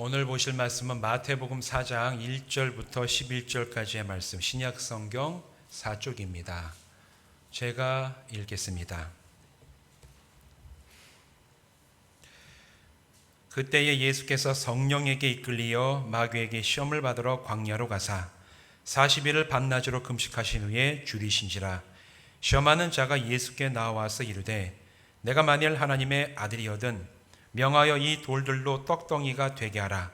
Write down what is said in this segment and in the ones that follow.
오늘 보실 말씀은 마태복음 4장 1절부터 11절까지의 말씀, 신약성경 4쪽입니다. 제가 읽겠습니다. 그때에 예수께서 성령에게 이끌리어 마귀에게 시험을 받으러 광야로 가사 40일을 밤낮으로 금식하신 후에 줄이신지라. 시험하는 자가 예수께 나와서 이르되 내가 만일 하나님의 아들이거든 명하여 이 돌들로 떡덩이가 되게 하라.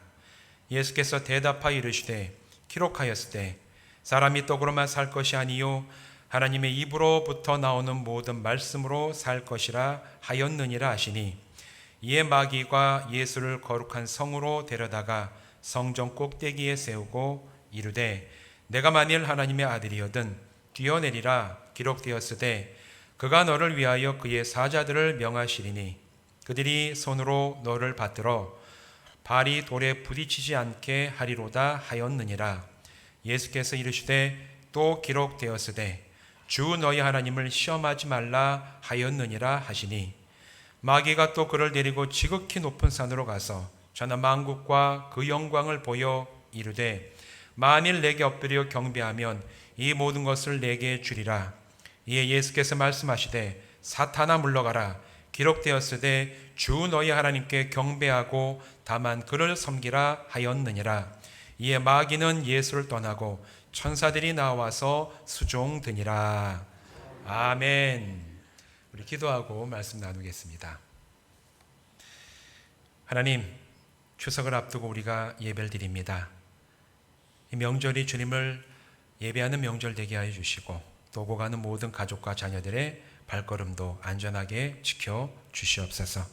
예수께서 대답하여 이르시되 기록하였으되 사람이 떡으로만 살 것이 아니요 하나님의 입으로부터 나오는 모든 말씀으로 살 것이라 하였느니라 하시니, 이에 마귀가 예수를 거룩한 성으로 데려다가 성전 꼭대기에 세우고 이르되 내가 만일 하나님의 아들이거든 뛰어내리라. 기록되었으되 그가 너를 위하여 그의 사자들을 명하시리니 그들이 손으로 너를 받들어 발이 돌에 부딪히지 않게 하리로다 하였느니라. 예수께서 이르시되 또 기록되었으되 주 너희 하나님을 시험하지 말라 하였느니라 하시니, 마귀가 또 그를 데리고 지극히 높은 산으로 가서 전하 만국과 그 영광을 보여 이르되 만일 내게 엎드려 경배하면 이 모든 것을 내게 주리라. 이에 예수께서 말씀하시되 사탄아 물러가라. 기록되었으되 주 너희 하나님께 경배하고 다만 그를 섬기라 하였느니라. 이에 마귀는 예수를 떠나고 천사들이 나와서 수종드니라. 아멘. 우리 기도하고 말씀 나누겠습니다. 하나님, 추석을 앞두고 우리가 예배를 드립니다. 이 명절이 주님을 예배하는 명절 되게 하여 주시고 또 오고 가는 모든 가족과 자녀들의 발걸음도 안전하게 지켜 주시옵소서.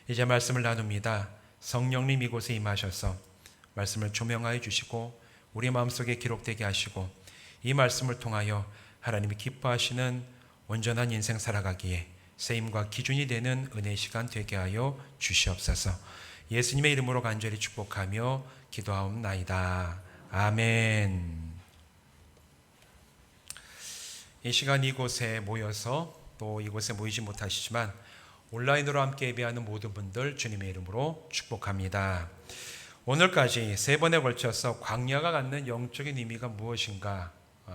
이제 말씀을 나눕니다. 성령님 이곳에 임하셔서 말씀을 조명하여 주시고 우리 마음속에 기록되게 하시고 이 말씀을 통하여 하나님이 기뻐하시는 온전한 인생 살아가기에 세임과 기준이 되는 은혜의 시간 되게 하여 주시옵소서. 예수님의 이름으로 간절히 축복하며 기도하옵나이다. 아멘. 이 시간 이곳에 모여서 또 이곳에 모이지 못하시지만 온라인으로 함께 예배하는 모든 분들 주님의 이름으로 축복합니다. 오늘까지 세 번에 걸쳐서 광야가 갖는 영적인 의미가 무엇인가,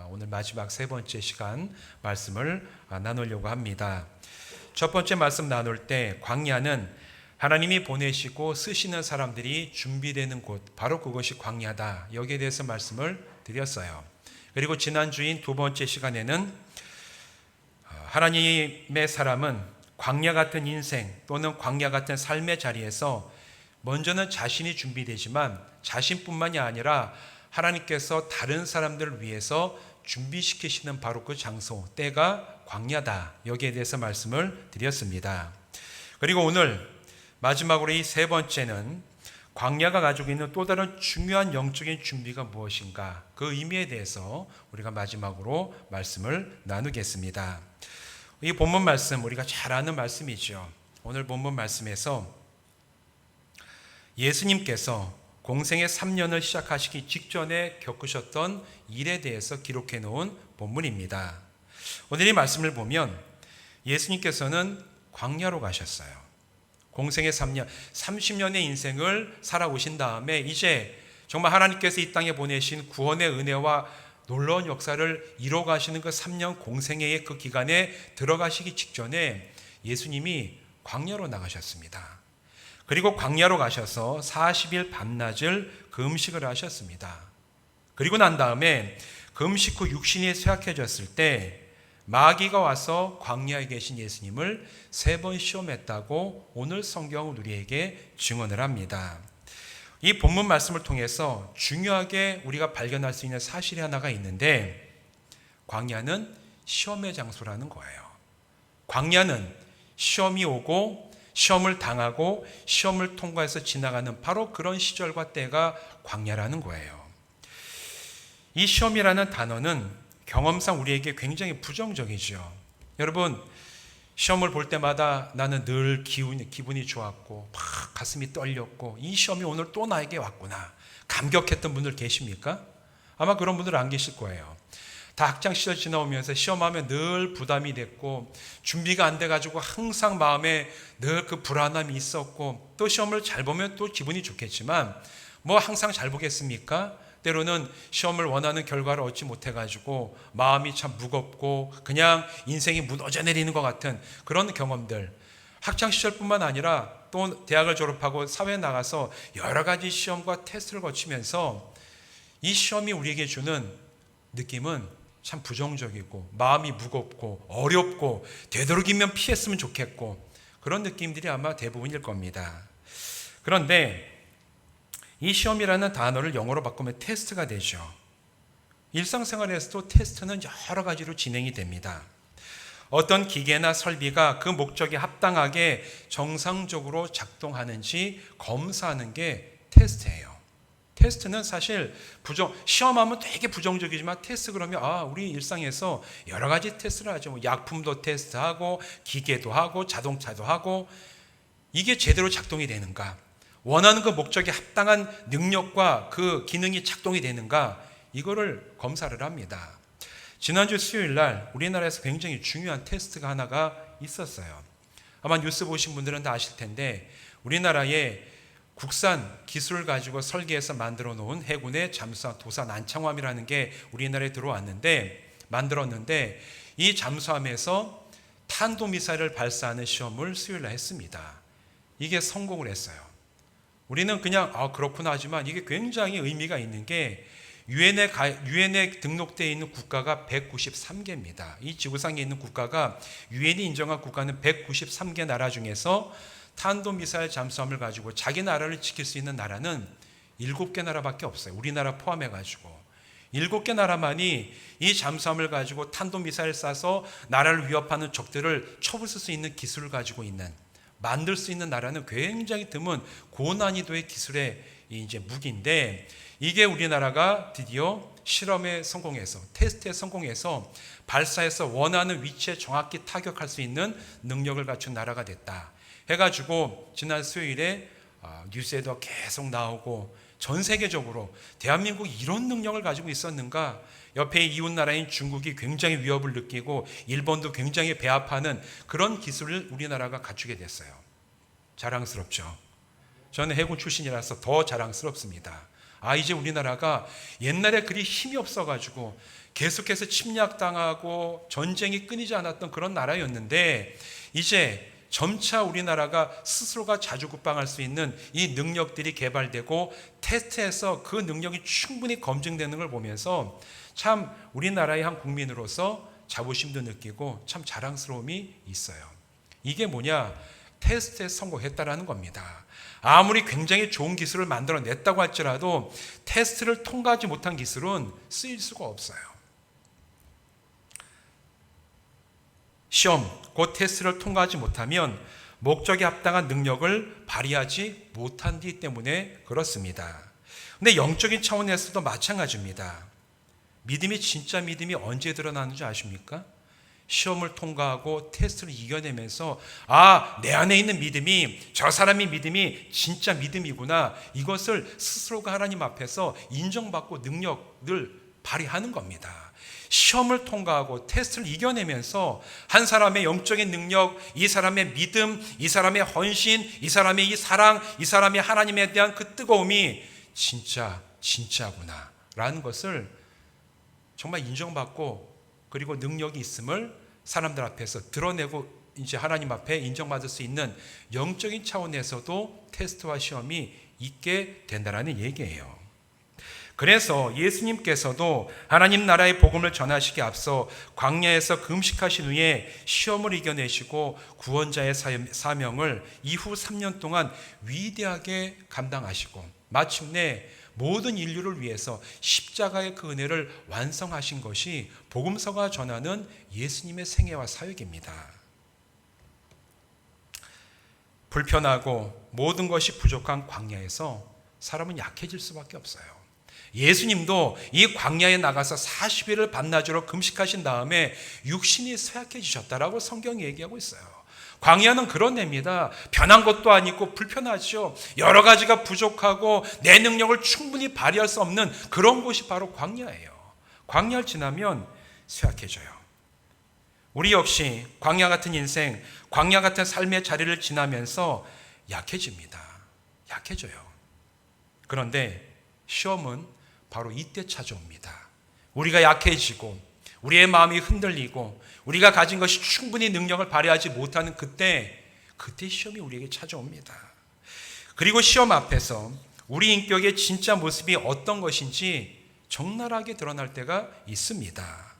오늘 마지막 세 번째 시간 말씀을 나누려고 합니다. 첫 번째 말씀 나눌 때 광야는 하나님이 보내시고 쓰시는 사람들이 준비되는 곳, 바로 그것이 광야다. 여기에 대해서 말씀을 드렸어요. 그리고 지난주인 두 번째 시간에는 하나님의 사람은 광야 같은 인생 또는 광야 같은 삶의 자리에서 먼저는 자신이 준비되지만 자신뿐만이 아니라 하나님께서 다른 사람들을 위해서 준비시키시는 바로 그 장소, 때가 광야다. 여기에 대해서 말씀을 드렸습니다. 그리고 오늘 마지막으로 이 세 번째는 광야가 가지고 있는 또 다른 중요한 영적인 준비가 무엇인가, 그 의미에 대해서 우리가 마지막으로 말씀을 나누겠습니다. 이 본문 말씀 우리가 잘 아는 말씀이죠. 오늘 본문 말씀에서 예수님께서 공생의 3년을 시작하시기 직전에 겪으셨던 일에 대해서 기록해 놓은 본문입니다. 오늘 이 말씀을 보면 예수님께서는 광야로 가셨어요. 공생의 3년, 30년의 인생을 살아오신 다음에 이제 정말 하나님께서 이 땅에 보내신 구원의 은혜와 놀라운 역사를 이뤄가시는 그 3년 공생애의 그 기간에 들어가시기 직전에 예수님이 광야로 나가셨습니다. 그리고 광야로 가셔서 40일 밤낮을 금식을 하셨습니다. 그리고 난 다음에 금식 후 육신이 쇠약해졌을 때 마귀가 와서 광야에 계신 예수님을 3번 시험했다고 오늘 성경은 우리에게 증언을 합니다. 이 본문 말씀을 통해서 중요하게 우리가 발견할 수 있는 사실이 하나가 있는데, 광야는 시험의 장소라는 거예요. 광야는 시험이 오고 시험을 당하고 시험을 통과해서 지나가는 바로 그런 시절과 때가 광야라는 거예요. 이 시험이라는 단어는 경험상 우리에게 굉장히 부정적이죠. 여러분, 시험을 볼 때마다 나는 늘 기분이 좋았고 막 가슴이 떨렸고 이 시험이 오늘 또 나에게 왔구나, 감격했던 분들 계십니까? 아마 그런 분들 안 계실 거예요. 다 학창시절 지나오면서 시험하면 늘 부담이 됐고 준비가 안 돼가지고 항상 마음에 늘 그 불안함이 있었고 또 시험을 잘 보면 또 기분이 좋겠지만 뭐 항상 잘 보겠습니까? 때로는 시험을 원하는 결과를 얻지 못해가지고 마음이 참 무겁고 그냥 인생이 무너져 내리는 것 같은 그런 경험들, 학창시절뿐만 아니라 또 대학을 졸업하고 사회에 나가서 여러 가지 시험과 테스트를 거치면서 이 시험이 우리에게 주는 느낌은 참 부정적이고 마음이 무겁고 어렵고 되도록이면 피했으면 좋겠고 그런 느낌들이 아마 대부분일 겁니다. 그런데 이 시험이라는 단어를 영어로 바꾸면 테스트가 되죠. 일상생활에서도 테스트는 여러 가지로 진행이 됩니다. 어떤 기계나 설비가 그 목적에 합당하게 정상적으로 작동하는지 검사하는 게 테스트예요. 테스트는 사실 시험하면 되게 부정적이지만 테스트 그러면 우리 일상에서 여러 가지 테스트를 하죠. 약품도 테스트하고 기계도 하고 자동차도 하고 이게 제대로 작동이 되는가? 원하는 그 목적에 합당한 능력과 그 기능이 작동이 되는가? 이거를 검사를 합니다. 지난주 수요일 날 우리나라에서 굉장히 중요한 테스트가 하나가 있었어요. 아마 뉴스 보신 분들은 다 아실 텐데 우리나라의 국산 기술을 가지고 설계해서 만들어 놓은 해군의 잠수함 도사 난창함이라는 게 우리나라에 만들었는데 이 잠수함에서 탄도미사일을 발사하는 시험을 수요일 날 했습니다. 이게 성공을 했어요. 우리는 그냥 그렇구나 하지만 이게 굉장히 의미가 있는 게 유엔에 등록되어 있는 국가가 193개입니다. 이 지구상에 있는 국가가 유엔이 인정한 국가는 193개 나라 중에서 탄도미사일 잠수함을 가지고 자기 나라를 지킬 수 있는 나라는 7개 나라밖에 없어요. 우리나라 포함해가지고 7개 나라만이 이 잠수함을 가지고 탄도미사일 쏴서 나라를 위협하는 적들을 쳐부술 수 있는 기술을 가지고 있는, 만들 수 있는 나라는 굉장히 드문 고난이도의 기술의 이제 무기인데, 이게 우리나라가 드디어 실험에 성공해서, 테스트에 성공해서 발사해서 원하는 위치에 정확히 타격할 수 있는 능력을 갖춘 나라가 됐다 해가지고 지난 수요일에 뉴스에도 계속 나오고, 전 세계적으로 대한민국이 이런 능력을 가지고 있었는가, 옆에 이웃 나라인 중국이 굉장히 위협을 느끼고 일본도 굉장히 배합하는 그런 기술을 우리나라가 갖추게 됐어요. 자랑스럽죠. 저는 해군 출신이라서 더 자랑스럽습니다. 이제 우리나라가 옛날에 그리 힘이 없어가지고 계속해서 침략당하고 전쟁이 끊이지 않았던 그런 나라였는데, 이제 점차 우리나라가 스스로가 자주국방할 수 있는 이 능력들이 개발되고 테스트에서 그 능력이 충분히 검증되는 걸 보면서 참 우리나라의 한 국민으로서 자부심도 느끼고 참 자랑스러움이 있어요. 이게 뭐냐? 테스트에 성공했다라는 겁니다. 아무리 굉장히 좋은 기술을 만들어냈다고 할지라도 테스트를 통과하지 못한 기술은 쓰일 수가 없어요. 시험, 그 테스트를 통과하지 못하면 목적에 합당한 능력을 발휘하지 못한기 때문에 그렇습니다. 근데 영적인 차원에서도 마찬가지입니다. 믿음이 진짜 믿음이 언제 드러나는지 아십니까? 시험을 통과하고 테스트를 이겨내면서 내 안에 있는 믿음이, 저 사람의 믿음이 진짜 믿음이구나, 이것을 스스로가 하나님 앞에서 인정받고 능력을 발휘하는 겁니다. 시험을 통과하고 테스트를 이겨내면서 한 사람의 영적인 능력, 이 사람의 믿음, 이 사람의 헌신, 이 사람의 이 사랑, 이 사람의 하나님에 대한 그 뜨거움이 진짜구나 라는 것을 정말 인정받고, 그리고 능력이 있음을 사람들 앞에서 드러내고 이제 하나님 앞에 인정받을 수 있는 영적인 차원에서도 테스트와 시험이 있게 된다는 얘기예요. 그래서 예수님께서도 하나님 나라의 복음을 전하시기에 앞서 광야에서 금식하신 후에 시험을 이겨내시고 구원자의 사명을 이후 3년 동안 위대하게 감당하시고 마침내 모든 인류를 위해서 십자가의 그 은혜를 완성하신 것이 복음서가 전하는 예수님의 생애와 사역입니다. 불편하고 모든 것이 부족한 광야에서 사람은 약해질 수밖에 없어요. 예수님도 이 광야에 나가서 40일을 반나절로 금식하신 다음에 육신이 쇠약해지셨다라고 성경이 얘기하고 있어요. 광야는 그런 데입니다. 편한 것도 아니고 불편하죠. 여러 가지가 부족하고 내 능력을 충분히 발휘할 수 없는 그런 곳이 바로 광야예요. 광야를 지나면 쇠약해져요. 우리 역시 광야 같은 인생, 광야 같은 삶의 자리를 지나면서 약해집니다. 약해져요. 그런데 시험은 바로 이때 찾아옵니다. 우리가 약해지고 우리의 마음이 흔들리고 우리가 가진 것이 충분히 능력을 발휘하지 못하는 그때 시험이 우리에게 찾아옵니다. 그리고 시험 앞에서 우리 인격의 진짜 모습이 어떤 것인지 적나라하게 드러날 때가 있습니다.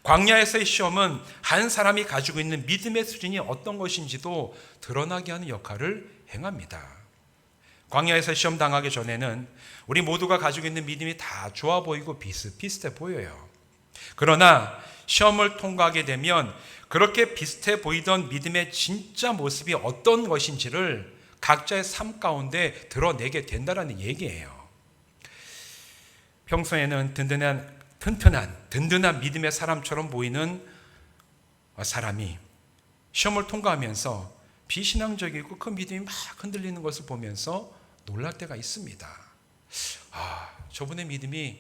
광야에서의 시험은 한 사람이 가지고 있는 믿음의 수준이 어떤 것인지도 드러나게 하는 역할을 행합니다. 광야에서 시험 당하기 전에는 우리 모두가 가지고 있는 믿음이 다 좋아 보이고 비슷비슷해 보여요. 그러나 시험을 통과하게 되면 그렇게 비슷해 보이던 믿음의 진짜 모습이 어떤 것인지를 각자의 삶 가운데 드러내게 된다는 얘기예요. 평소에는 든든한 믿음의 사람처럼 보이는 사람이 시험을 통과하면서 비신앙적이고 그 믿음이 막 흔들리는 것을 보면서 놀랄 때가 있습니다. 저분의 믿음이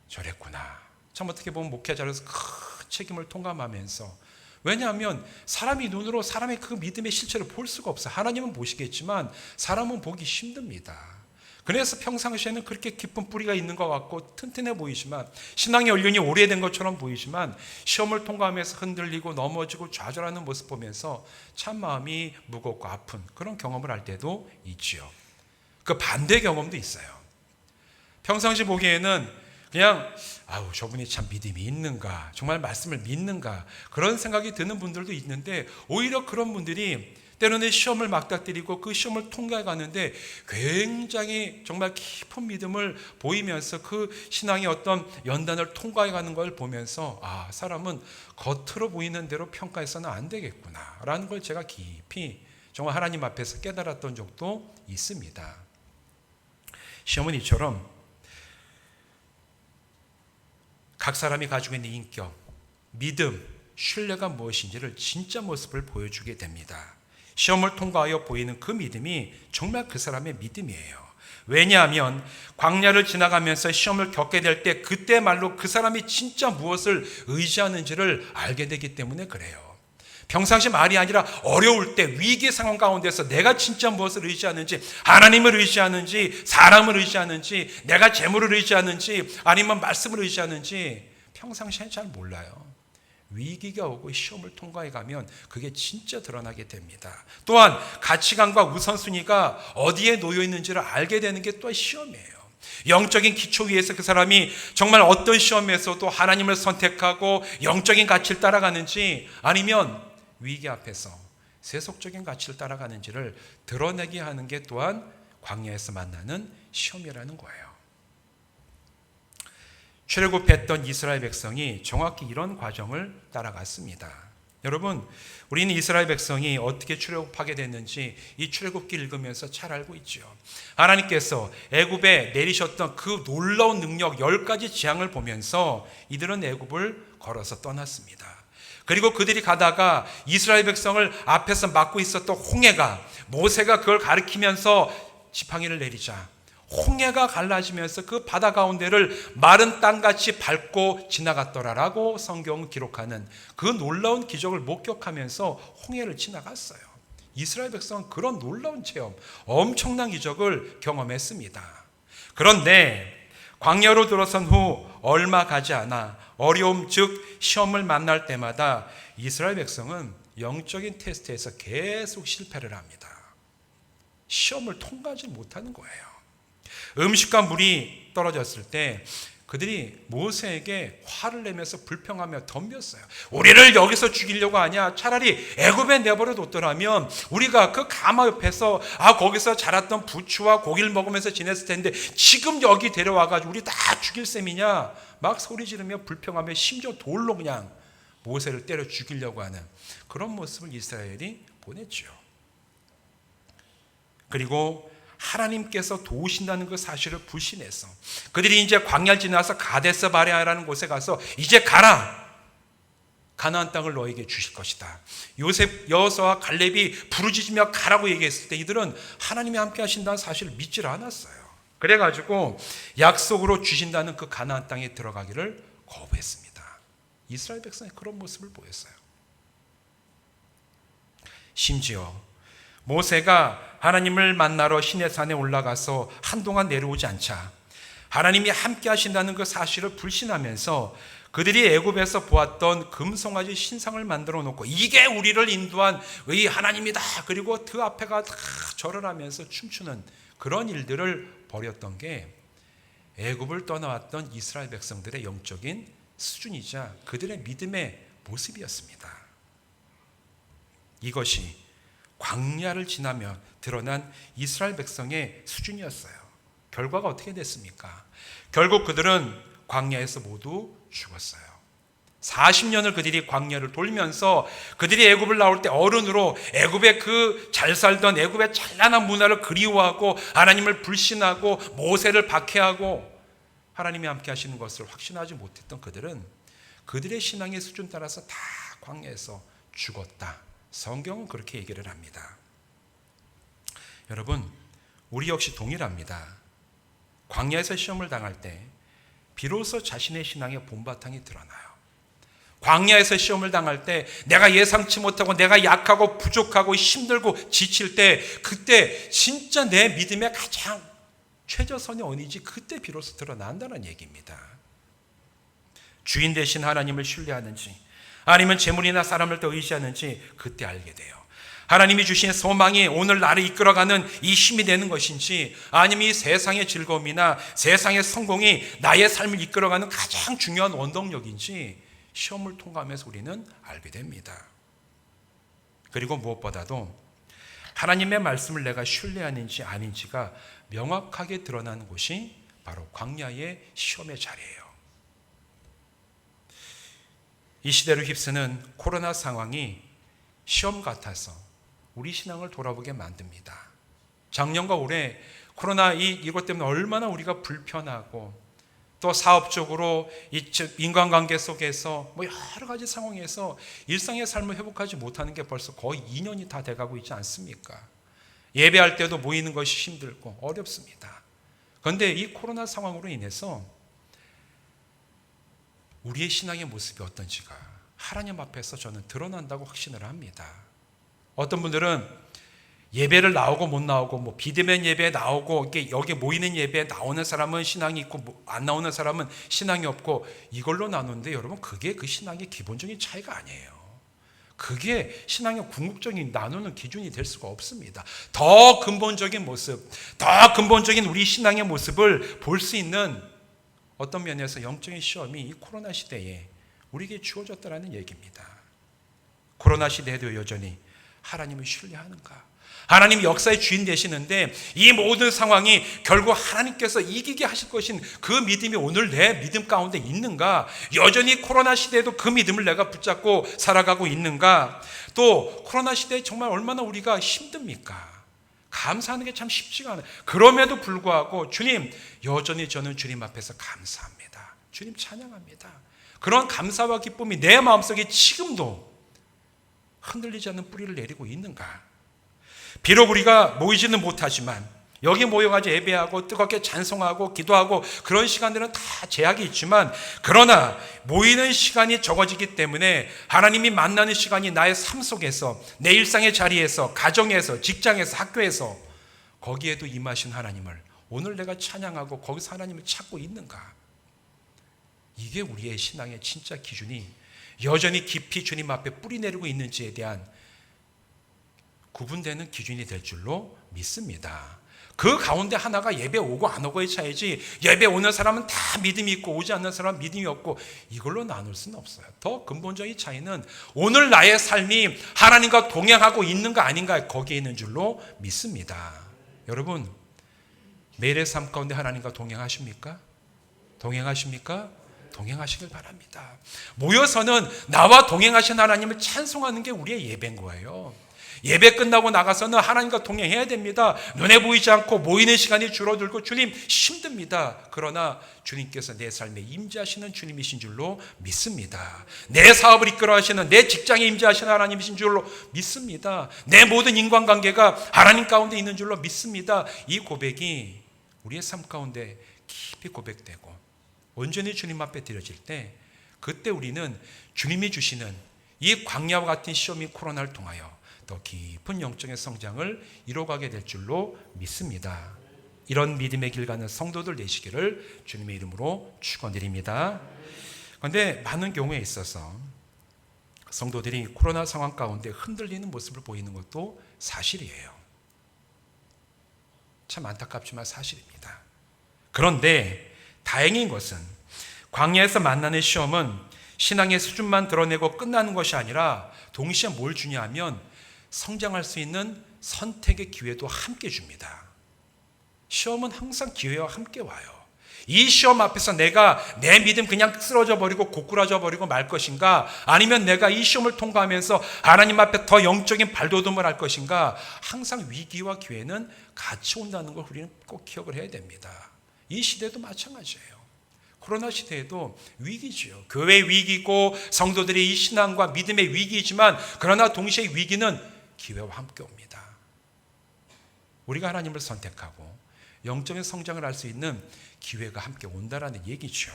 저랬구나. 참 어떻게 보면 목회자로서 큰 책임을 통감하면서, 왜냐하면 사람이 눈으로 사람의 그 믿음의 실체를 볼 수가 없어요. 하나님은 보시겠지만 사람은 보기 힘듭니다. 그래서 평상시에는 그렇게 깊은 뿌리가 있는 것 같고 튼튼해 보이지만, 신앙의 연륜이 오래된 것처럼 보이지만, 시험을 통과하면서 흔들리고 넘어지고 좌절하는 모습 보면서 참 마음이 무겁고 아픈 그런 경험을 할 때도 있지요. 그 반대 경험도 있어요. 평상시 보기에는 그냥 저분이 참 믿음이 있는가, 정말 말씀을 믿는가, 그런 생각이 드는 분들도 있는데, 오히려 그런 분들이 때로는 시험을 맞닥뜨리고 그 시험을 통과해 가는데 굉장히 정말 깊은 믿음을 보이면서 그 신앙의 어떤 연단을 통과해 가는 걸 보면서 사람은 겉으로 보이는 대로 평가해서는 안 되겠구나 라는 걸 제가 깊이 정말 하나님 앞에서 깨달았던 적도 있습니다. 시험은 이처럼 각 사람이 가지고 있는 인격, 믿음, 신뢰가 무엇인지를 진짜 모습을 보여주게 됩니다. 시험을 통과하여 보이는 그 믿음이 정말 그 사람의 믿음이에요. 왜냐하면 광야를 지나가면서 시험을 겪게 될 때 그때말로 그 사람이 진짜 무엇을 의지하는지를 알게 되기 때문에 그래요. 평상시 말이 아니라 어려울 때, 위기 상황 가운데서 내가 진짜 무엇을 의지하는지, 하나님을 의지하는지, 사람을 의지하는지, 내가 재물을 의지하는지, 아니면 말씀을 의지하는지 평상시에 잘 몰라요. 위기가 오고 시험을 통과해 가면 그게 진짜 드러나게 됩니다. 또한 가치관과 우선순위가 어디에 놓여 있는지를 알게 되는 게 또 시험이에요. 영적인 기초 위에서 그 사람이 정말 어떤 시험에서도 하나님을 선택하고 영적인 가치를 따라가는지, 아니면 위기 앞에서 세속적인 가치를 따라가는지를 드러내게 하는 게 또한 광야에서 만나는 시험이라는 거예요. 출애굽했던 이스라엘 백성이 정확히 이런 과정을 따라갔습니다. 여러분, 우리는 이스라엘 백성이 어떻게 출애굽하게 됐는지 이 출애굽기 읽으면서 잘 알고 있죠. 하나님께서 애굽에 내리셨던 그 놀라운 능력 10가지 재앙을 보면서 이들은 애굽을 걸어서 떠났습니다. 그리고 그들이 가다가 이스라엘 백성을 앞에서 막고 있었던 홍해가, 모세가 그걸 가리키면서 지팡이를 내리자 홍해가 갈라지면서 그 바다 가운데를 마른 땅같이 밟고 지나갔더라라고 성경은 기록하는 그 놀라운 기적을 목격하면서 홍해를 지나갔어요. 이스라엘 백성은 그런 놀라운 체험, 엄청난 기적을 경험했습니다. 그런데 광야로 들어선 후 얼마 가지 않아 어려움 즉 시험을 만날 때마다 이스라엘 백성은 영적인 테스트에서 계속 실패를 합니다. 시험을 통과하지 못하는 거예요. 음식과 물이 떨어졌을 때 그들이 모세에게 화를 내면서 불평하며 덤볐어요. 우리를 여기서 죽이려고 하냐? 차라리 애굽에 내버려 뒀더라면 우리가 그 가마 옆에서 거기서 자랐던 부추와 고기를 먹으면서 지냈을 텐데 지금 여기 데려와가지고 우리 다 죽일 셈이냐? 막 소리 지르며 불평하며 심지어 돌로 그냥 모세를 때려 죽이려고 하는 그런 모습을 이스라엘이 보냈죠. 그리고 하나님께서 도우신다는 그 사실을 불신해서 그들이 이제 광야를 지나서 가데스 바네아라는 곳에 가서 이제 가라, 가나안 땅을 너에게 주실 것이다. 요셉 여호수아와 갈렙이 부르짖으며 가라고 얘기했을 때 이들은 하나님이 함께 하신다는 사실을 믿질 않았어요. 그래가지고 약속으로 주신다는 그 가나안 땅에 들어가기를 거부했습니다. 이스라엘 백성이 그런 모습을 보였어요. 심지어 모세가 하나님을 만나러 시내산에 올라가서 한동안 내려오지 않자 하나님이 함께 하신다는 그 사실을 불신하면서 그들이 애굽에서 보았던 금송아지 신상을 만들어 놓고 이게 우리를 인도한 의 하나님이다, 그리고 그 앞에가 다 절을 하면서 춤추는 그런 일들을 벌였던 게 애굽을 떠나왔던 이스라엘 백성들의 영적인 수준이자 그들의 믿음의 모습이었습니다. 이것이 광야를 지나며 드러난 이스라엘 백성의 수준이었어요. 결과가 어떻게 됐습니까? 결국 그들은 광야에서 모두 죽었어요. 40년을 그들이 광야를 돌면서 그들이 애굽을 나올 때 어른으로 애굽의 그 잘 살던 애굽의 찬란한 문화를 그리워하고 하나님을 불신하고 모세를 박해하고 하나님이 함께 하시는 것을 확신하지 못했던 그들은 그들의 신앙의 수준 따라서 다 광야에서 죽었다. 성경은 그렇게 얘기를 합니다. 여러분, 우리 역시 동일합니다. 광야에서 시험을 당할 때 비로소 자신의 신앙의 본바탕이 드러나요. 광야에서 시험을 당할 때 내가 예상치 못하고 내가 약하고 부족하고 힘들고 지칠 때 그때 진짜 내 믿음의 가장 최저선이 어디지 그때 비로소 드러난다는 얘기입니다. 주인 대신 하나님을 신뢰하는지 아니면 재물이나 사람을 더 의지하는지 그때 알게 돼요. 하나님이 주신 소망이 오늘 나를 이끌어가는 이 힘이 되는 것인지 아니면 이 세상의 즐거움이나 세상의 성공이 나의 삶을 이끌어가는 가장 중요한 원동력인지 시험을 통과하면서 우리는 알게 됩니다. 그리고 무엇보다도 하나님의 말씀을 내가 신뢰하는지 아닌지가 명확하게 드러나는 곳이 바로 광야의 시험의 자리예요. 이 시대를 휩쓰는 코로나 상황이 시험 같아서 우리 신앙을 돌아보게 만듭니다. 작년과 올해 코로나 이것 때문에 얼마나 우리가 불편하고 또 사업적으로 인간관계 속에서 여러 가지 상황에서 일상의 삶을 회복하지 못하는 게 벌써 거의 2년이 다 돼가고 있지 않습니까? 예배할 때도 모이는 것이 힘들고 어렵습니다. 그런데 이 코로나 상황으로 인해서 우리의 신앙의 모습이 어떤지가 하나님 앞에서 저는 드러난다고 확신을 합니다. 어떤 분들은 예배를 나오고 못 나오고 비대면 예배에 나오고 여기 모이는 예배에 나오는 사람은 신앙이 있고 안 나오는 사람은 신앙이 없고 이걸로 나누는데 여러분 그게 그 신앙의 기본적인 차이가 아니에요. 그게 신앙의 궁극적인 나누는 기준이 될 수가 없습니다. 더 근본적인 모습, 더 근본적인 우리 신앙의 모습을 볼 수 있는 어떤 면에서 영적인 시험이 이 코로나 시대에 우리에게 주어졌다는 얘기입니다. 코로나 시대에도 여전히 하나님을 신뢰하는가? 하나님이 역사의 주인 되시는데 이 모든 상황이 결국 하나님께서 이기게 하실 것인 그 믿음이 오늘 내 믿음 가운데 있는가? 여전히 코로나 시대에도 그 믿음을 내가 붙잡고 살아가고 있는가? 또 코로나 시대에 정말 얼마나 우리가 힘듭니까? 감사하는 게 참 쉽지가 않아요. 그럼에도 불구하고 주님, 여전히 저는 주님 앞에서 감사합니다. 주님 찬양합니다. 그런 감사와 기쁨이 내 마음속에 지금도 흔들리지 않는 뿌리를 내리고 있는가? 비록 우리가 모이지는 못하지만 여기 모여가지고 예배하고 뜨겁게 찬송하고 기도하고 그런 시간들은 다 제약이 있지만 그러나 모이는 시간이 적어지기 때문에 하나님이 만나는 시간이 나의 삶 속에서 내 일상의 자리에서 가정에서 직장에서 학교에서 거기에도 임하신 하나님을 오늘 내가 찬양하고 거기서 하나님을 찾고 있는가? 이게 우리의 신앙의 진짜 기준이 여전히 깊이 주님 앞에 뿌리 내리고 있는지에 대한 구분되는 기준이 될 줄로 믿습니다. 그 가운데 하나가 예배 오고 안 오고의 차이지 예배 오는 사람은 다 믿음이 있고 오지 않는 사람은 믿음이 없고 이걸로 나눌 수는 없어요. 더 근본적인 차이는 오늘 나의 삶이 하나님과 동행하고 있는가 아닌가 거기에 있는 줄로 믿습니다. 여러분 매일의 삶 가운데 하나님과 동행하십니까? 동행하십니까? 동행하시길 바랍니다. 모여서는 나와 동행하신 하나님을 찬송하는 게 우리의 예배인 거예요. 예배 끝나고 나가서는 하나님과 동행해야 됩니다. 눈에 보이지 않고 모이는 시간이 줄어들고 주님 힘듭니다. 그러나 주님께서 내 삶에 임재하시는 주님이신 줄로 믿습니다. 내 사업을 이끌어 하시는 내 직장에 임재하시는 하나님이신 줄로 믿습니다. 내 모든 인간관계가 하나님 가운데 있는 줄로 믿습니다. 이 고백이 우리의 삶 가운데 깊이 고백되고 온전히 주님 앞에 드려질 때 그때 우리는 주님이 주시는 이 광야와 같은 시험인 코로나를 통하여 더 깊은 영적인 성장을 이뤄가게 될 줄로 믿습니다. 이런 믿음의 길 가는 성도들 되시기를 주님의 이름으로 축원드립니다. 그런데 많은 경우에 있어서 성도들이 코로나 상황 가운데 흔들리는 모습을 보이는 것도 사실이에요. 참 안타깝지만 사실입니다. 그런데 다행인 것은 광야에서 만나는 시험은 신앙의 수준만 드러내고 끝나는 것이 아니라 동시에 뭘 주냐 하면 성장할 수 있는 선택의 기회도 함께 줍니다. 시험은 항상 기회와 함께 와요. 이 시험 앞에서 내가 내 믿음 그냥 쓰러져 버리고 고꾸라져 버리고 말 것인가, 아니면 내가 이 시험을 통과하면서 하나님 앞에 더 영적인 발돋움을 할 것인가, 항상 위기와 기회는 같이 온다는 걸 우리는 꼭 기억을 해야 됩니다. 이 시대도 마찬가지예요. 코로나 시대에도 위기지요. 교회 위기고 성도들의 이 신앙과 믿음의 위기이지만, 그러나 동시에 위기는 기회와 함께 옵니다. 우리가 하나님을 선택하고 영적인 성장을 할 수 있는 기회가 함께 온다라는 얘기죠.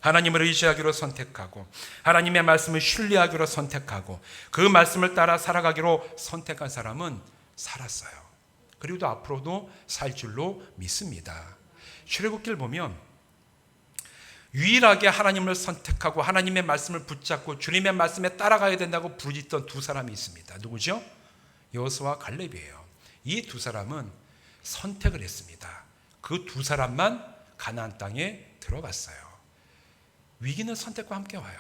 하나님을 의지하기로 선택하고 하나님의 말씀을 신뢰하기로 선택하고 그 말씀을 따라 살아가기로 선택한 사람은 살았어요. 그리고 또 앞으로도 살 줄로 믿습니다. 출애굽기를 보면 유일하게 하나님을 선택하고 하나님의 말씀을 붙잡고 주님의 말씀에 따라가야 된다고 부르짖던 두 사람이 있습니다. 누구죠? 여호수아와 갈렙이에요. 이 두 사람은 선택을 했습니다. 그 두 사람만 가나안 땅에 들어갔어요. 위기는 선택과 함께 와요.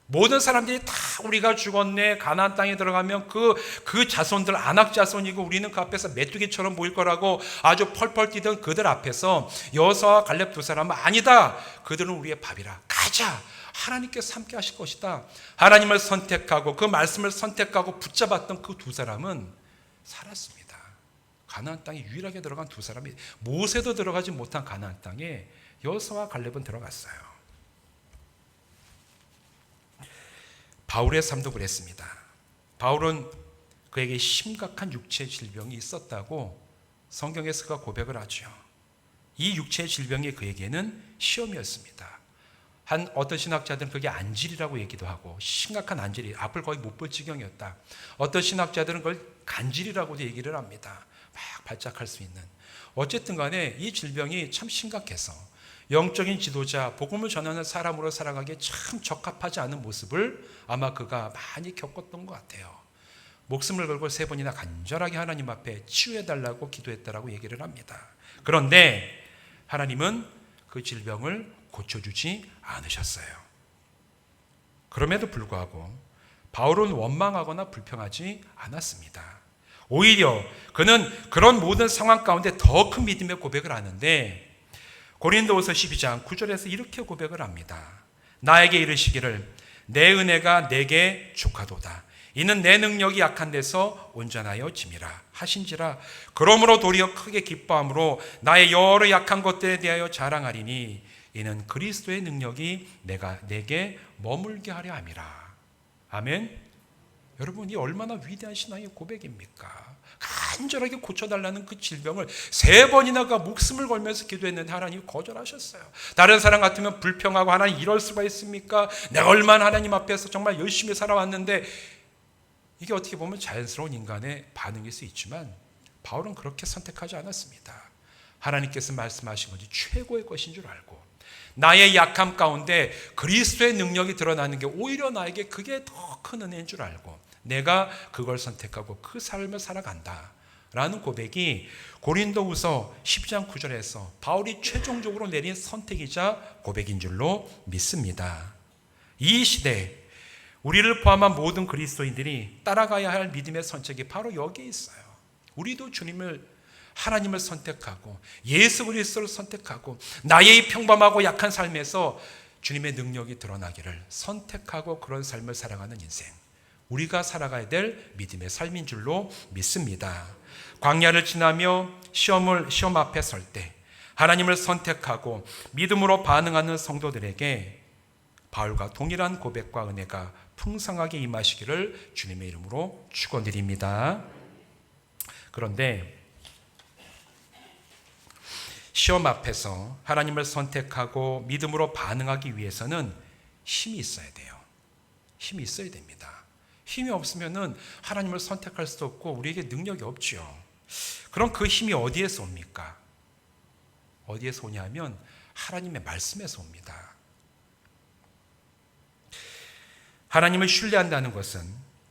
모든 사람들이 다 우리가 죽었네, 가나안 땅에 들어가면 그 자손들 안악 자손이고 우리는 그 앞에서 메뚜기처럼 보일 거라고 아주 펄펄 뛰던 그들 앞에서 여호수아와 갈렙 두 사람은 아니다, 그들은 우리의 밥이라, 가자, 하나님께서 함께 하실 것이다. 하나님을 선택하고 그 말씀을 선택하고 붙잡았던 그 두 사람은 살았습니다. 가나안 땅에 유일하게 들어간 두 사람이, 모세도 들어가지 못한 가나안 땅에 여호수아와 갈렙은 들어갔어요. 바울의 삶도 그랬습니다. 바울은 그에게 심각한 육체의 질병이 있었다고 성경에서 그가 고백을 하죠. 이 육체의 질병이 그에게는 시험이었습니다. 어떤 신학자들은 그게 안질이라고 얘기도 하고, 심각한 안질이, 앞을 거의 못 볼 지경이었다. 어떤 신학자들은 그걸 간질이라고도 얘기를 합니다. 막 발작할 수 있는. 어쨌든 간에 이 질병이 참 심각해서 영적인 지도자, 복음을 전하는 사람으로 살아가기에 참 적합하지 않은 모습을 아마 그가 많이 겪었던 것 같아요. 목숨을 걸고 3번이나 간절하게 하나님 앞에 치유해달라고 기도했다라고 얘기를 합니다. 그런데 하나님은 그 질병을 고쳐주지 않으셨어요. 그럼에도 불구하고 바울은 원망하거나 불평하지 않았습니다. 오히려 그는 그런 모든 상황 가운데 더 큰 믿음의 고백을 하는데, 고린도후서 12장 9절에서 이렇게 고백을 합니다. 나에게 이르시기를 내 은혜가 내게 족하도다. 이는 내 능력이 약한 데서 온전하여 짐이라 하신지라. 그러므로 도리어 크게 기뻐함으로 나의 여러 약한 것들에 대하여 자랑하리니 이는 그리스도의 능력이 내게 머물게 하려 함이라. 아멘. 여러분, 이 얼마나 위대한 신앙의 고백입니까? 간절하게 고쳐달라는 그 질병을 3번이나 목숨을 걸면서 기도했는데 하나님이 거절하셨어요. 다른 사람 같으면 불평하고, 하나님 이럴 수가 있습니까? 내가 얼마나 하나님 앞에서 정말 열심히 살아왔는데. 이게 어떻게 보면 자연스러운 인간의 반응일 수 있지만 바울은 그렇게 선택하지 않았습니다. 하나님께서 말씀하신 것이 최고의 것인 줄 알고, 나의 약함 가운데 그리스도의 능력이 드러나는 게 오히려 나에게 그게 더 큰 은혜인 줄 알고 내가 그걸 선택하고 그 삶을 살아간다 라는 고백이 고린도후서 10장 9절에서 바울이 최종적으로 내린 선택이자 고백인 줄로 믿습니다. 이 시대에 우리를 포함한 모든 그리스도인들이 따라가야 할 믿음의 선택이 바로 여기에 있어요. 우리도 하나님을 선택하고 예수 그리스도를 선택하고 나의 이 평범하고 약한 삶에서 주님의 능력이 드러나기를 선택하고 그런 삶을 살아가는 인생, 우리가 살아가야 될 믿음의 삶인 줄로 믿습니다. 광야를 지나며 시험 앞에 설 때 하나님을 선택하고 믿음으로 반응하는 성도들에게 바울과 동일한 고백과 은혜가 풍성하게 임하시기를 주님의 이름으로 축원드립니다. 그런데 시험 앞에서 하나님을 선택하고 믿음으로 반응하기 위해서는 힘이 있어야 돼요. 힘이 있어야 됩니다. 힘이 없으면은 하나님을 선택할 수도 없고 우리에게 능력이 없죠. 그럼 그 힘이 어디에서 옵니까? 어디에서 오냐면 하나님의 말씀에서 옵니다. 하나님을 신뢰한다는 것은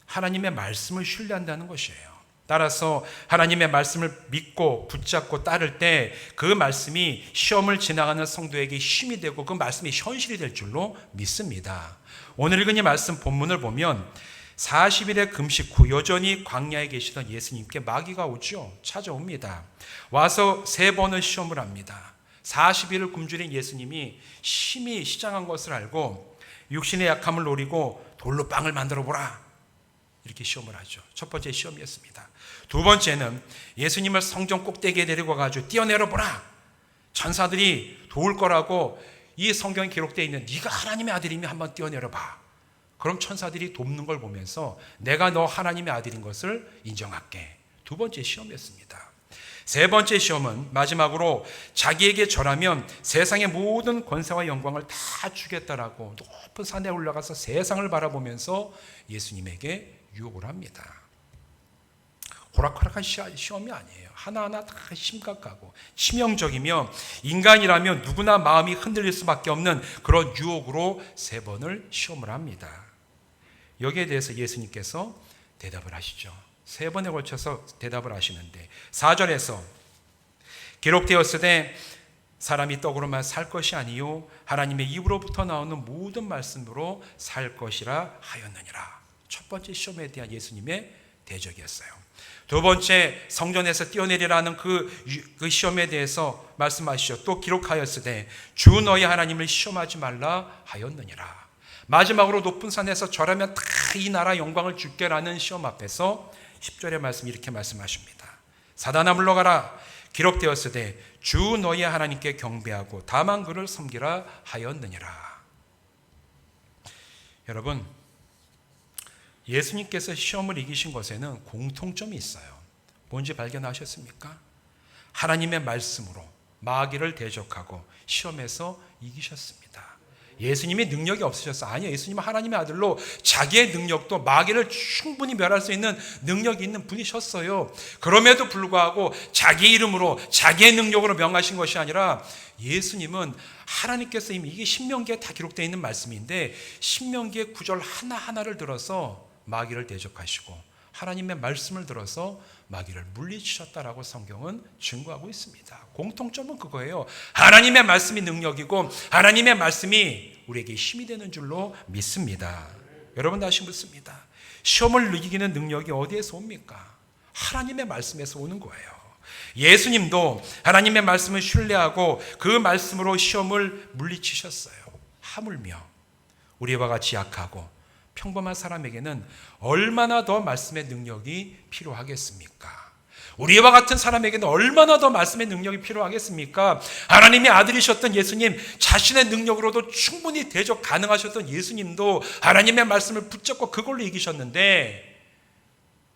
하나님의 말씀을 신뢰한다는 것이에요. 따라서 하나님의 말씀을 믿고 붙잡고 따를 때 그 말씀이 시험을 지나가는 성도에게 힘이 되고 그 말씀이 현실이 될 줄로 믿습니다. 오늘 읽은 이 말씀 본문을 보면 40일의 금식 후 여전히 광야에 계시던 예수님께 마귀가 오죠. 찾아옵니다. 와서 3번을 시험을 합니다. 40일을 굶주린 예수님이 심히 시장한 것을 알고 육신의 약함을 노리고 돌로 빵을 만들어 보라, 이렇게 시험을 하죠. 첫 번째 시험이었습니다. 두 번째는 예수님을 성전 꼭대기에 데리고 가지고 뛰어내려 보라, 천사들이 도울 거라고 이 성경에 기록되어 있는 네가 하나님의 아들이면 한번 뛰어내려 봐. 그럼 천사들이 돕는 걸 보면서 내가 너 하나님의 아들인 것을 인정할게. 두 번째 시험이었습니다. 세 번째 시험은 마지막으로 자기에게 절하면 세상의 모든 권세와 영광을 다 주겠다라고 높은 산에 올라가서 세상을 바라보면서 예수님에게 유혹을 합니다. 호락호락한 시험이 아니에요. 하나하나 다 심각하고 치명적이며 인간이라면 누구나 마음이 흔들릴 수밖에 없는 그런 유혹으로 3번을 시험을 합니다. 여기에 대해서 예수님께서 대답을 하시죠. 3번에 걸쳐서 대답을 하시는데 4절에서 기록되었으되 사람이 떡으로만 살 것이 아니요 하나님의 입으로부터 나오는 모든 말씀으로 살 것이라 하였느니라. 첫 번째 시험에 대한 예수님의 대적이었어요. 두 번째 성전에서 뛰어내리라는 그 시험에 대해서 말씀하시죠. 또 기록하였으되 주 너희 하나님을 시험하지 말라 하였느니라. 마지막으로 높은 산에서 절하면 다 이 나라 영광을 줄게라는 시험 앞에서 10절의 말씀 이렇게 말씀하십니다. 사단아 물러가라. 기록되었으되 주 너희 하나님께 경배하고 다만 그를 섬기라 하였느니라. 여러분, 예수님께서 시험을 이기신 것에는 공통점이 있어요. 뭔지 발견하셨습니까? 하나님의 말씀으로 마귀를 대적하고 시험에서 이기셨습니다. 예수님이 능력이 없으셨어요. 아니요, 예수님은 하나님의 아들로 자기의 능력도 마귀를 충분히 멸할 수 있는 능력이 있는 분이셨어요. 그럼에도 불구하고 자기 이름으로 자기의 능력으로 명하신 것이 아니라 예수님은 하나님께서 이미 이게 신명기에 다 기록되어 있는 말씀인데 신명기의 구절 하나하나를 들어서 마귀를 대적하시고 하나님의 말씀을 들어서 마귀를 물리치셨다라고 성경은 증거하고 있습니다. 공통점은 그거예요. 하나님의 말씀이 능력이고 하나님의 말씀이 우리에게 힘이 되는 줄로 믿습니다. 여러분 다시 묻습니다. 시험을 이기는 능력이 어디에서 옵니까? 하나님의 말씀에서 오는 거예요. 예수님도 하나님의 말씀을 신뢰하고 그 말씀으로 시험을 물리치셨어요. 하물며 우리와 같이 약하고 평범한 사람에게는 얼마나 더 말씀의 능력이 필요하겠습니까? 우리와 같은 사람에게는 얼마나 더 말씀의 능력이 필요하겠습니까? 하나님의 아들이셨던 예수님, 자신의 능력으로도 충분히 대적 가능하셨던 예수님도 하나님의 말씀을 붙잡고 그걸로 이기셨는데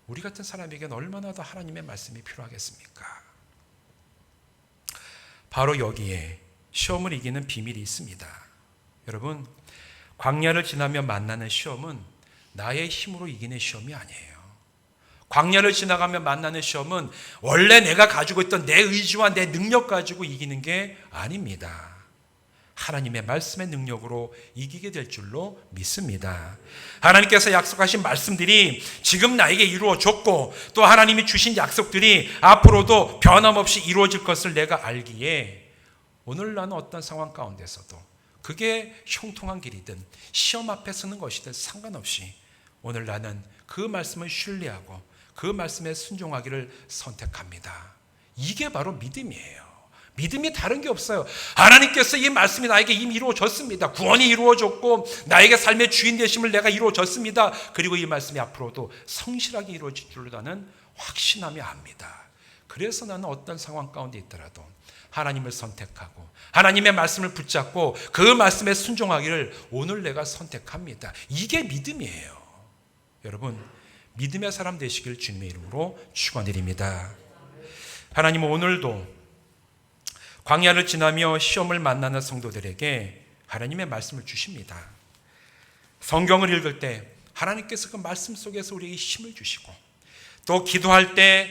우리 같은 사람에게는 얼마나 더 하나님의 말씀이 필요하겠습니까? 바로 여기에 시험을 이기는 비밀이 있습니다. 여러분, 광야를 지나며 만나는 시험은 나의 힘으로 이기는 시험이 아니에요. 광야를 지나가며 만나는 시험은 원래 내가 가지고 있던 내 의지와 내 능력 가지고 이기는 게 아닙니다. 하나님의 말씀의 능력으로 이기게 될 줄로 믿습니다. 하나님께서 약속하신 말씀들이 지금 나에게 이루어졌고 또 하나님이 주신 약속들이 앞으로도 변함없이 이루어질 것을 내가 알기에 오늘 나는 어떤 상황 가운데서도 그게 형통한 길이든 시험 앞에 서는 것이든 상관없이 오늘 나는 그 말씀을 신뢰하고 그 말씀에 순종하기를 선택합니다. 이게 바로 믿음이에요. 믿음이 다른 게 없어요. 하나님께서 이 말씀이 나에게 이미 이루어졌습니다. 구원이 이루어졌고 나에게 삶의 주인 되심을 내가 이루어졌습니다. 그리고 이 말씀이 앞으로도 성실하게 이루어질 줄로 나는 확신하며 압니다. 그래서 나는 어떤 상황 가운데 있더라도 하나님을 선택하고 하나님의 말씀을 붙잡고 그 말씀에 순종하기를 오늘 내가 선택합니다. 이게 믿음이에요. 여러분, 믿음의 사람 되시길 주님의 이름으로 축원드립니다. 하나님은 오늘도 광야를 지나며 시험을 만나는 성도들에게 하나님의 말씀을 주십니다. 성경을 읽을 때 하나님께서 그 말씀 속에서 우리에게 힘을 주시고, 또 기도할 때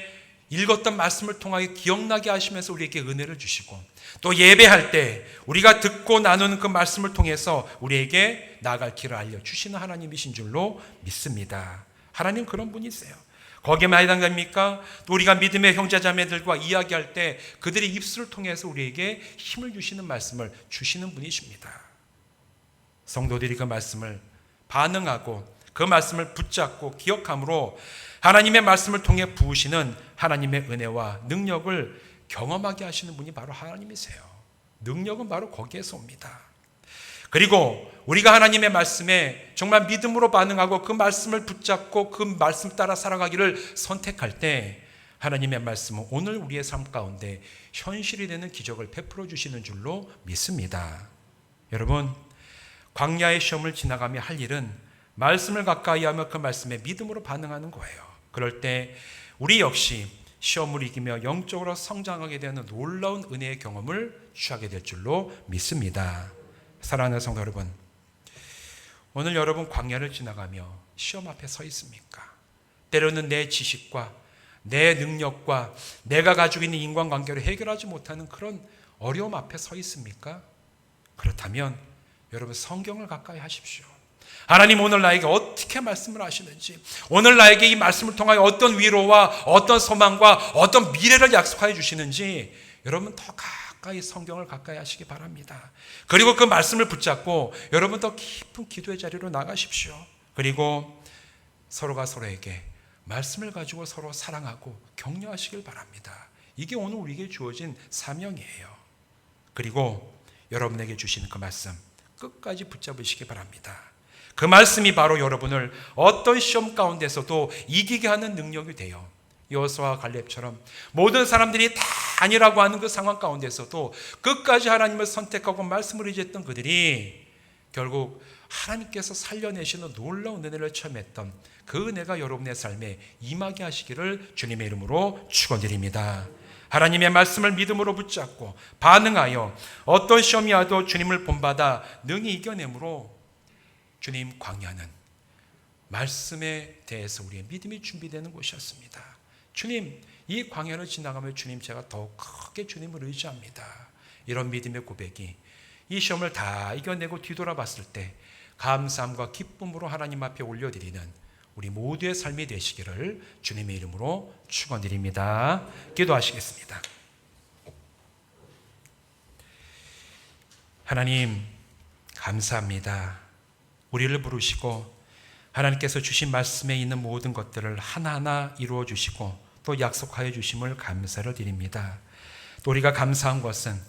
읽었던 말씀을 통하여 기억나게 하시면서 우리에게 은혜를 주시고, 또 예배할 때 우리가 듣고 나누는 그 말씀을 통해서 우리에게 나아갈 길을 알려주시는 하나님이신 줄로 믿습니다. 하나님 그런 분이세요. 거기에만 해당됩니까? 또 우리가 믿음의 형제자매들과 이야기할 때 그들의 입술을 통해서 우리에게 힘을 주시는 말씀을 주시는 분이십니다. 성도들이 그 말씀을 반응하고 그 말씀을 붙잡고 기억함으로 하나님의 말씀을 통해 부으시는 하나님의 은혜와 능력을 경험하게 하시는 분이 바로 하나님이세요. 능력은 바로 거기에서 옵니다. 그리고 우리가 하나님의 말씀에 정말 믿음으로 반응하고 그 말씀을 붙잡고 그 말씀 따라 살아가기를 선택할 때 하나님의 말씀은 오늘 우리의 삶 가운데 현실이 되는 기적을 베풀어 주시는 줄로 믿습니다. 여러분, 광야의 시험을 지나가며 할 일은 말씀을 가까이 하며 그 말씀에 믿음으로 반응하는 거예요. 그럴 때 우리 역시 시험을 이기며 영적으로 성장하게 되는 놀라운 은혜의 경험을 취하게 될 줄로 믿습니다. 사랑하는 성도 여러분, 오늘 여러분 광야를 지나가며 시험 앞에 서 있습니까? 때로는 내 지식과 내 능력과 내가 가지고 있는 인간관계를 해결하지 못하는 그런 어려움 앞에 서 있습니까? 그렇다면 여러분 성경을 가까이 하십시오. 하나님 오늘 나에게 어떻게 말씀을 하시는지, 오늘 나에게 이 말씀을 통하여 어떤 위로와 어떤 소망과 어떤 미래를 약속하여 주시는지 여러분 더 가까이 성경을 가까이 하시기 바랍니다. 그리고 그 말씀을 붙잡고 여러분 더 깊은 기도의 자리로 나가십시오. 그리고 서로가 서로에게 말씀을 가지고 서로 사랑하고 격려하시길 바랍니다. 이게 오늘 우리에게 주어진 사명이에요. 그리고 여러분에게 주시는 그 말씀 끝까지 붙잡으시기 바랍니다. 그 말씀이 바로 여러분을 어떤 시험 가운데서도 이기게 하는 능력이 돼요. 여호수아와 갈렙처럼 모든 사람들이 다 아니라고 하는 그 상황 가운데서도 끝까지 하나님을 선택하고 말씀을 의지했던 그들이 결국 하나님께서 살려내시는 놀라운 은혜를 체험했던 그 은혜가 여러분의 삶에 임하게 하시기를 주님의 이름으로 축원드립니다. 하나님의 말씀을 믿음으로 붙잡고 반응하여 어떤 시험이 와도 주님을 본받아 능히 이겨내므로 주님 광야는 말씀에 대해서 우리의 믿음이 준비되는 곳이었습니다. 주님, 이 광야를 지나가며 주님 제가 더욱 크게 주님을 의지합니다. 이런 믿음의 고백이 이 시험을 다 이겨내고 뒤돌아봤을 때 감사함과 기쁨으로 하나님 앞에 올려드리는 우리 모두의 삶이 되시기를 주님의 이름으로 축원드립니다. 기도하시겠습니다. 하나님 감사합니다. 우리를 부르시고 하나님께서 주신 말씀에 있는 모든 것들을 하나하나 이루어 주시고 또 약속하여 주심을 감사를 드립니다. 또 우리가 감사한 것은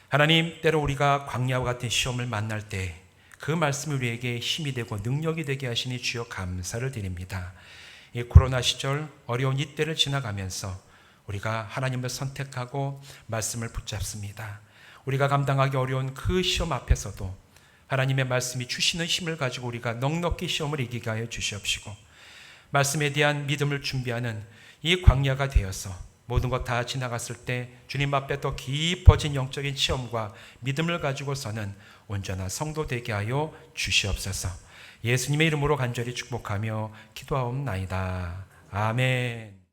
하나님 때로 우리가 광야와 같은 시험을 만날 때 그 말씀이 우리에게 힘이 되고 능력이 되게 하시니 주여 감사를 드립니다. 이 코로나 시절 어려운 이때를 지나가면서 우리가 하나님을 선택하고 말씀을 붙잡습니다. 우리가 감당하기 어려운 그 시험 앞에서도 하나님의 말씀이 주시는 힘을 가지고 우리가 넉넉히 시험을 이기게 하여 주시옵시고 말씀에 대한 믿음을 준비하는 이 광야가 되어서 모든 것 다 지나갔을 때 주님 앞에 더 깊어진 영적인 시험과 믿음을 가지고서는 온전한 성도 되게 하여 주시옵소서. 예수님의 이름으로 간절히 축복하며 기도하옵나이다. 아멘.